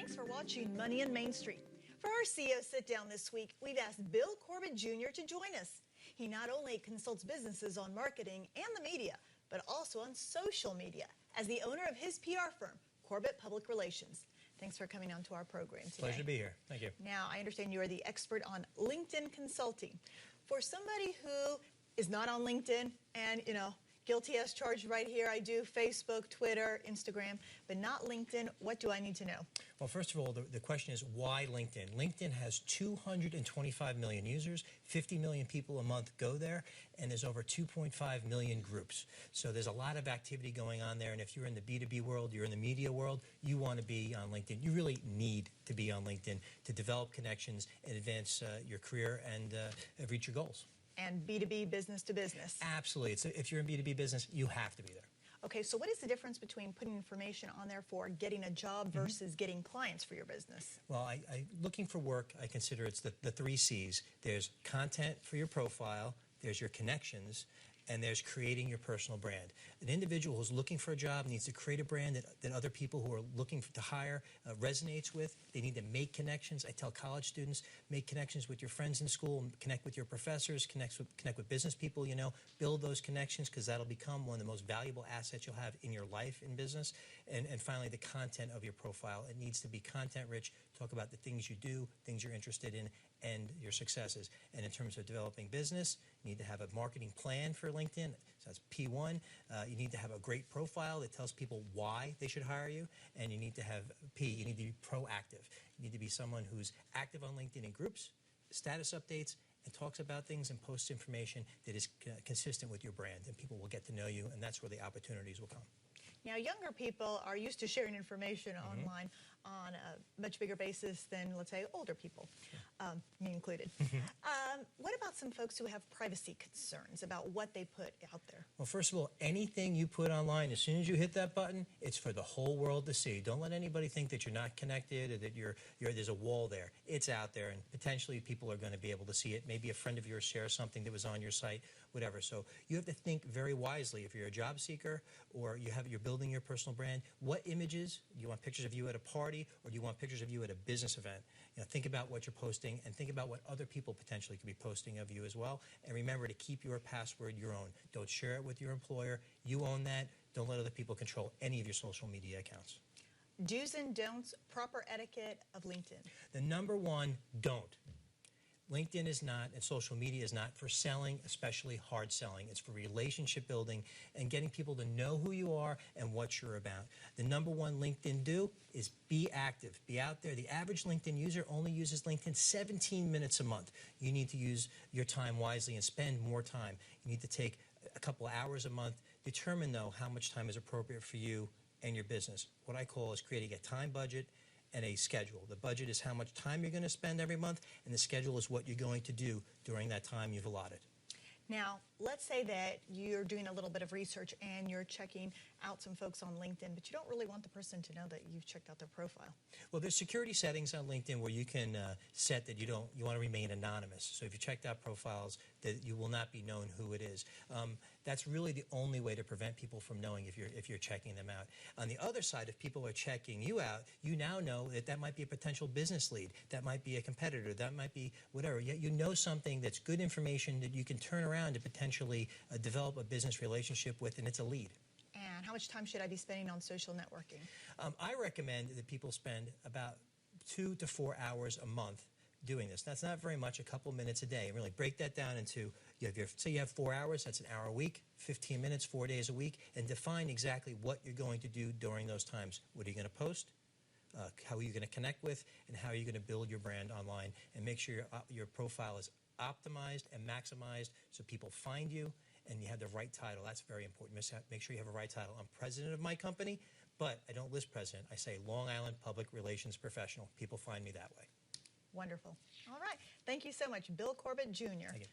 Thanks for watching Money in Main Street. For our CEO sit-down this week, we've asked Bill Corbett Jr. to join us. He not only consults businesses on marketing and the media, but also on social media as the owner of his PR firm, Corbett Public Relations. Thanks for coming on to our program today. Pleasure to be here. Thank you. Now, I understand you are the expert on LinkedIn consulting. For somebody who is not on LinkedIn and, guilty as charged right here, I do Facebook, Twitter, Instagram, but not LinkedIn, what do I need to know? Well, first of all, the question is why LinkedIn? LinkedIn has 225 million users, 50 million people a month go there, and there's over 2.5 million groups. So there's a lot of activity going on there, and if you're in the B2B world, you're in the media world, you want to be on LinkedIn. You really need to be on LinkedIn to develop connections and advance your career and reach your goals. And B2B, business to business. Absolutely. So if you're in B2B business, you have to be there. Okay, so what is the difference between putting information on there for getting a job versus getting clients for your business? Well, looking for work, I consider it's the three C's. There's content for your profile, there's your connections, and there's creating your personal brand. An individual who's looking for a job needs to create a brand that other people who are looking to hire resonates with. They need to make connections. I tell college students, make connections with your friends in school, connect with your professors, connect with business people, build those connections because that'll become one of the most valuable assets you'll have in your life in business. And finally, the content of your profile. It needs to be content rich. Talk about the things you do, things you're interested in, and your successes. And in terms of developing business, you need to have a marketing plan for LinkedIn. So that's P1. You need to have a great profile that tells people why they should hire you. And you need to have P. You need to be proactive. You need to be someone who's active on LinkedIn in groups, status updates, and talks about things and posts information that is consistent with your brand. And people will get to know you, and that's where the opportunities will come. Now, younger people are used to sharing information online on a much bigger basis than, let's say, older people, me included. What about some folks who have privacy concerns about what they put out there? Well, first of all, anything you put online, as soon as you hit that button, it's for the whole world to see. Don't let anybody think that you're not connected or that there's a wall there. It's out there, and potentially people are going to be able to see it. Maybe a friend of yours shares something that was on your site, whatever. So you have to think very wisely. If you're a job seeker or you're building your personal brand, what images? Do you want pictures of you at a party, or do you want pictures of you at a business event? Think about what you're posting and think about what other people potentially could be posting of you as well. And remember to keep your password your own. Don't share it with your employer. You own that. Don't let other people control any of your social media accounts. Do's and don'ts, proper etiquette of LinkedIn. The number one, don't. LinkedIn is not, and social media is not for selling, especially hard selling. It's for relationship building and getting people to know who you are and what you're about. The number one LinkedIn do is be active. Be out there. The average LinkedIn user only uses LinkedIn 17 minutes a month. You need to use your time wisely and spend more time. You need to take a couple hours a month. Determine, though, how much time is appropriate for you and your business. What I call is creating a time budget and a schedule. The budget is how much time you're going to spend every month, and the schedule is what you're going to do during that time you've allotted. Now, let's say that you're doing a little bit of research and you're checking out some folks on LinkedIn, but you don't really want the person to know that you've checked out their profile. Well, there's security settings on LinkedIn where you can set that you want to remain anonymous. So if you checked out profiles, that you will not be known who it is. That's really the only way to prevent people from knowing if you're checking them out. On the other side, if people are checking you out, you now know that might be a potential business lead, that might be a competitor, that might be whatever. Yet you know something that's good information that you can turn around to potentially develop a business relationship with, and it's a lead. And how much time should I be spending on social networking? I recommend that people spend about 2 to 4 hours a month doing this. That's not very much, a couple minutes a day. And really break that down into, say you have 4 hours, that's an hour a week, 15 minutes, 4 days a week, and define exactly what you're going to do during those times. What are you going to post? How are you going to connect with? And how are you going to build your brand online? And make sure your profile is optimized and maximized so people find you and you have the right title. That's very important. Make sure you have a right title. I'm president of my company, but I don't list president. I say Long Island Public Relations Professional. People find me that way. Wonderful. All right. Thank you so much, Bill Corbett Jr. Thank you.